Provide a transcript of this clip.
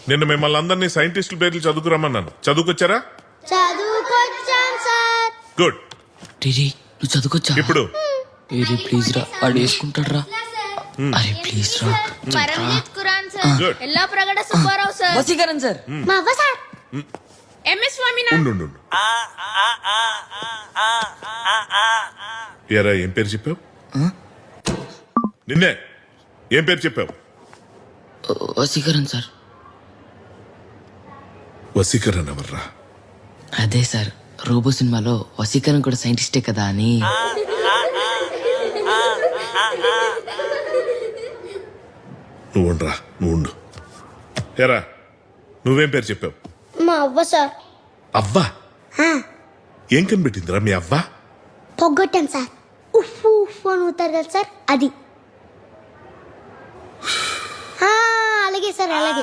నిన్న మిమ్మల్ని అందరినీ సైంటిస్టుల పేర్లు చదువుకురమ్మన్నాను. చదువుకొచ్చారా? చదువుకొచ్చాం సార్. గుడ్. టీజీ నువ్వు చదువుకొచ్చా? ఇప్పుడు ఏరి ప్లీజ్ రా, వాడు వేసుకుంటాడు రా. అరే ప్లీజ్ రా. పరమజిత్ ఖురాన్ సార్. Good. ఎల్లా ప్రగడ సుబ్బారావు సార్. వసీకరణ్ సార్. మా అవ్వ సార్. ఎంఎస్ స్వామినాథన్. ఉండు. ఏరా ఏం పేరు చెప్పావు? నిన్నే ఏం పేరు చెప్పావు? వసీకరణ్ సార్. వసీకరణ ఎవర్రా? అదే సార్, రోబో సినిమాలో వసీకరణ్ కూడా సైంటిస్టే కదా అని. నువ్వు ఉండరా, నువ్వు ఉండు. ఏరా నువ్వేం పేరు చెప్పావు? మా అవ్వ సార్. అవ్వా? ఏం కనిపెట్టిందిరా మీ అవ్వ? పొగ్గొట్టాం సార్. ఉఫ్ ఉఫ్ అని ఊతారు కదా సార్, అది. అలాగే సార్, అలాగే.